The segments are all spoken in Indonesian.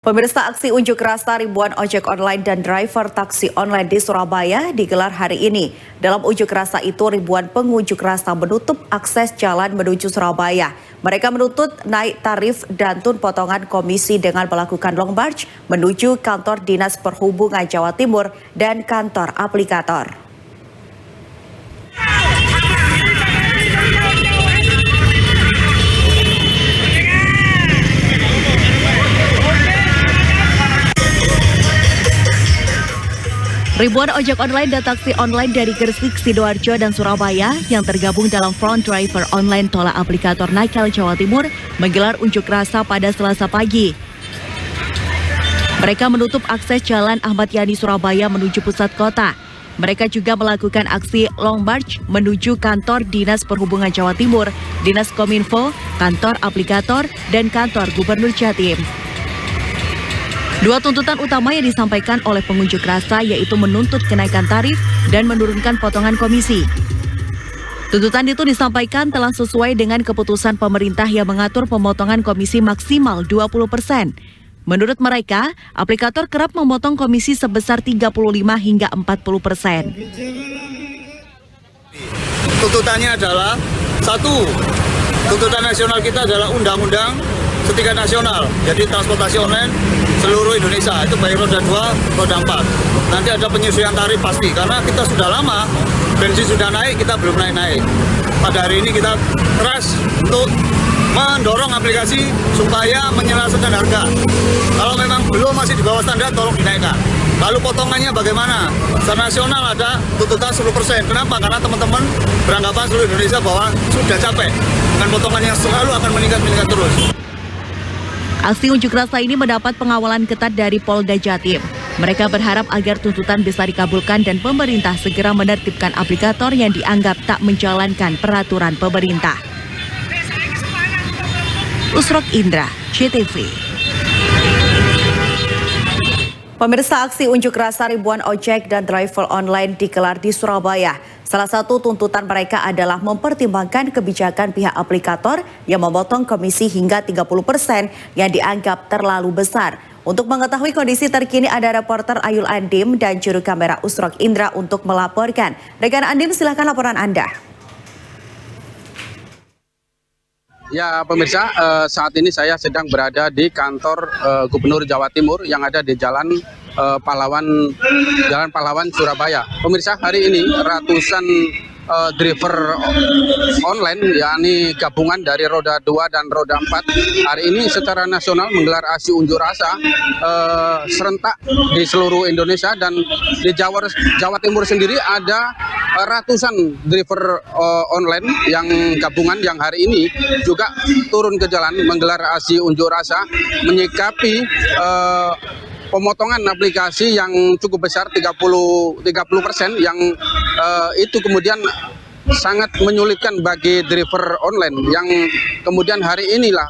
Pemirsa, aksi unjuk rasa ribuan ojek online dan driver taksi online di Surabaya digelar hari ini. Dalam unjuk rasa itu, ribuan pengunjuk rasa menutup akses jalan menuju Surabaya. Mereka menuntut naik tarif dan tun potongan komisi dengan melakukan long march menuju kantor Dinas Perhubungan Jawa Timur dan kantor aplikator. Ribuan ojek online dan taksi online dari Gresik, Sidoarjo, dan Surabaya yang tergabung dalam Front Driver Online Tolak Aplikator Nakal Jawa Timur menggelar unjuk rasa pada Selasa pagi. Mereka menutup akses Jalan Ahmad Yani Surabaya menuju pusat kota. Mereka juga melakukan aksi long march menuju kantor Dinas Perhubungan Jawa Timur, Dinas Kominfo, kantor aplikator, dan kantor Gubernur Jatim. Dua tuntutan utama yang disampaikan oleh pengunjuk rasa yaitu menuntut kenaikan tarif dan menurunkan potongan komisi. Tuntutan itu disampaikan telah sesuai dengan keputusan pemerintah yang mengatur pemotongan komisi maksimal 20%. Menurut mereka, aplikator kerap memotong komisi sebesar 35 hingga 40%. Tuntutannya adalah satu, tuntutan nasional kita adalah undang-undang Ketiga nasional, jadi transportasi online seluruh Indonesia, itu baik roda 2, roda 4. Nanti ada penyesuaian tarif pasti, karena kita sudah lama, bensin sudah naik, kita belum naik-naik. Pada hari ini kita keras untuk mendorong aplikasi supaya menyelesaikan harga. Kalau memang belum masih di bawah standar, tolong dinaikkan. Lalu potongannya bagaimana? Secara nasional ada tuntutan 10%. Kenapa? Karena teman-teman beranggapan seluruh Indonesia bahwa sudah capek dengan potongan yang selalu akan meningkat terus. Aksi unjuk rasa ini mendapat pengawalan ketat dari Polda Jatim. Mereka berharap agar tuntutan bisa dikabulkan dan pemerintah segera menertibkan aplikator yang dianggap tak menjalankan peraturan pemerintah. Usrok Indra, CTV. Pemirsa, aksi unjuk rasa ribuan ojek dan driver online digelar di Surabaya. Salah satu tuntutan mereka adalah mempertimbangkan kebijakan pihak aplikator yang memotong komisi hingga 30% yang dianggap terlalu besar. Untuk mengetahui kondisi terkini ada reporter Ayul Andim dan juru kamera Usrok Indra untuk melaporkan. Rekan Andim, silakan laporan Anda. Ya pemirsa, saat ini saya sedang berada di kantor Gubernur Jawa Timur yang ada di Jalan Pahlawan Surabaya. Pemirsa, hari ini ratusan driver online, yakni gabungan dari roda 2 dan roda 4, hari ini secara nasional menggelar aksi unjuk rasa serentak di seluruh Indonesia, dan di Jawa Timur sendiri ada ratusan driver online yang gabungan yang hari ini juga turun ke jalan menggelar aksi unjuk rasa menyikapi pemotongan aplikasi yang cukup besar 30% yang itu kemudian sangat menyulitkan bagi driver online, yang kemudian hari inilah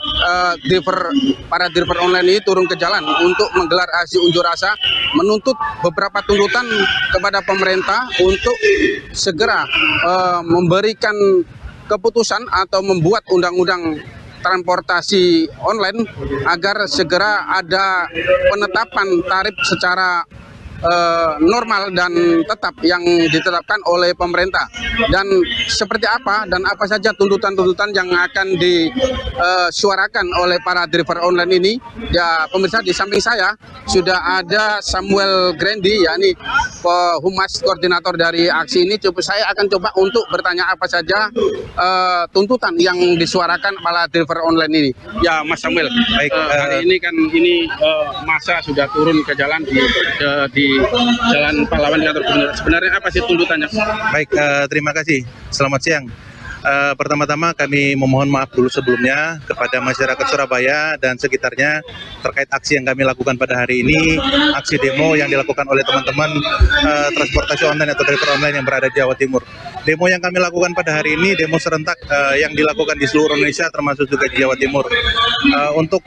para driver online ini turun ke jalan untuk menggelar aksi unjuk rasa menuntut beberapa tuntutan kepada pemerintah untuk segera memberikan keputusan atau membuat undang-undang transportasi online agar segera ada penetapan tarif secara normal dan tetap yang ditetapkan oleh pemerintah. Dan seperti apa dan apa saja tuntutan-tuntutan yang akan disuarakan oleh para driver online ini, ya pemirsa, di samping saya sudah ada Samuel Grandi, yakni Humas Koordinator dari aksi ini. Saya akan coba untuk bertanya apa saja tuntutan yang disuarakan para driver online ini. Ya Mas Samuel, baik, hari ini kan masa sudah turun ke jalan di Jalan Pahlawan kantor Gubernur. Sebenarnya apa sih tuntutannya? Baik, terima kasih. Selamat siang. Pertama-tama kami memohon maaf dulu sebelumnya kepada masyarakat Surabaya dan sekitarnya terkait aksi yang kami lakukan pada hari ini, aksi demo yang dilakukan oleh teman-teman transportasi online atau driver online yang berada di Jawa Timur. Demo yang kami lakukan pada hari ini demo serentak yang dilakukan di seluruh Indonesia termasuk juga di Jawa Timur. Untuk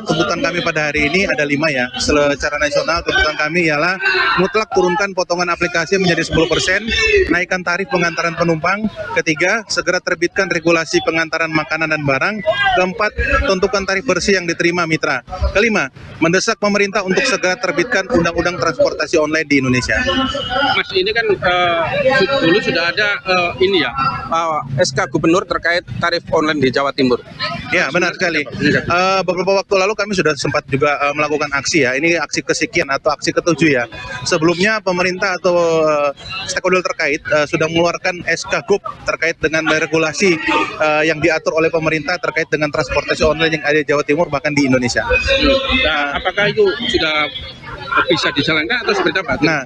tuntutan kami pada hari ini ada 5 ya. Secara nasional tuntutan kami ialah mutlak turunkan potongan aplikasi menjadi 10%, naikkan tarif pengantaran penumpang. Ketiga, segera terbitkan regulasi pengantaran makanan dan barang. Keempat, tentukan tarif bersih yang diterima mitra. Kelima, mendesak pemerintah untuk segera terbitkan undang-undang transportasi online di Indonesia. Mas, ini kan dulu sudah ada SK Gubernur terkait tarif online di Jawa Timur. Ya, benar sekali. Beberapa waktu lalu kami sudah sempat juga melakukan aksi ya. Ini aksi kesekian atau aksi ke-7 ya. Sebelumnya pemerintah atau stakeholder terkait sudah mengeluarkan SK Gub terkait dengan regulasi yang diatur oleh pemerintah terkait dengan transportasi online yang ada di Jawa Timur bahkan di Indonesia. Nah, apakah itu sudah bisa dijalankan atau seperti apa? Nah,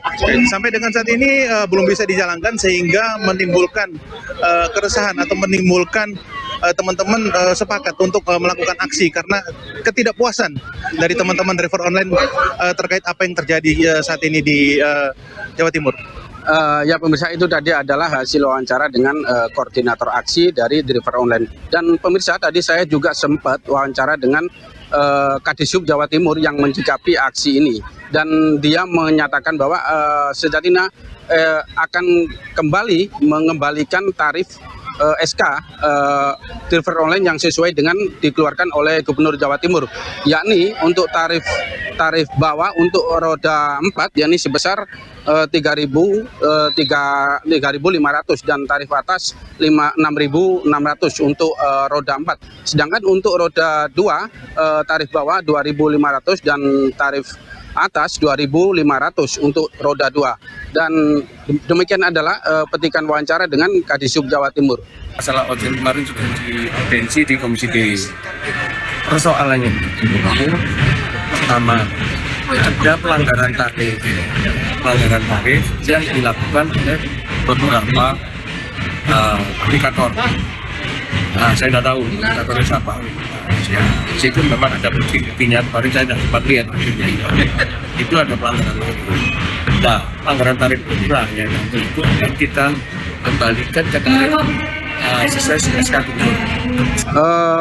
sampai dengan saat ini belum bisa dijalankan sehingga menimbulkan keresahan atau menimbulkan teman-teman sepakat untuk melakukan aksi karena ketidakpuasan dari teman-teman driver online terkait apa yang terjadi saat ini di Jawa Timur. Ya pemirsa, itu tadi adalah hasil wawancara dengan koordinator aksi dari driver online. Dan pemirsa, tadi saya juga sempat wawancara dengan Kadisub Jawa Timur yang menyikapi aksi ini. Dan dia menyatakan bahwa sejatinya akan kembali mengembalikan tarif SK driver online yang sesuai dengan dikeluarkan oleh Gubernur Jawa Timur, yakni untuk tarif bawah untuk roda 4 yakni sebesar 3.500 dan tarif atas 6.600 untuk roda 4. Sedangkan untuk roda 2 tarif bawah 2.500 dan tarif atas 2.500 untuk roda 2. Dan demikian adalah petikan wawancara dengan Kadisub Jawa Timur. Masalah ojek kemarin sudah diaudiensi di Komisi D. Persoalannya pertama, ada pelanggaran tarif yang dilakukan oleh beberapa aplikator. Nah, saya tidak tahu aplikatornya siapa. Ya, situ memang ada buktinya, kemarin saya tidak sempat lihat itu ada pelanggaran tarif. Nah, pelanggaran tarif itulah yang nanti itu akan kita kembalikan ke tarif sesuai SK Gubernur.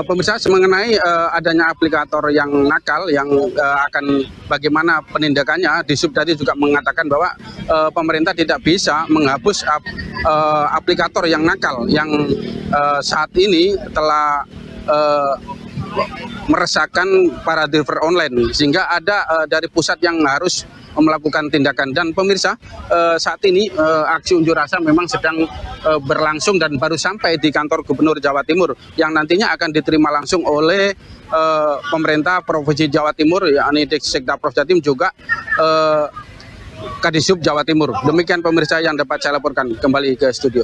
Pemirsa, mengenai adanya aplikator yang nakal yang akan bagaimana penindakannya, Disub tadi juga mengatakan bahwa pemerintah tidak bisa menghapus aplikator yang nakal yang saat ini telah meresahkan para driver online, sehingga ada dari pusat yang harus melakukan tindakan. Dan pemirsa, saat ini aksi unjuk rasa memang sedang berlangsung dan baru sampai di kantor Gubernur Jawa Timur yang nantinya akan diterima langsung oleh pemerintah Provinsi Jawa Timur, yakni Sekdaprov Jatim juga Kadisub Jawa Timur. Demikian pemirsa yang dapat saya laporkan, kembali ke studio.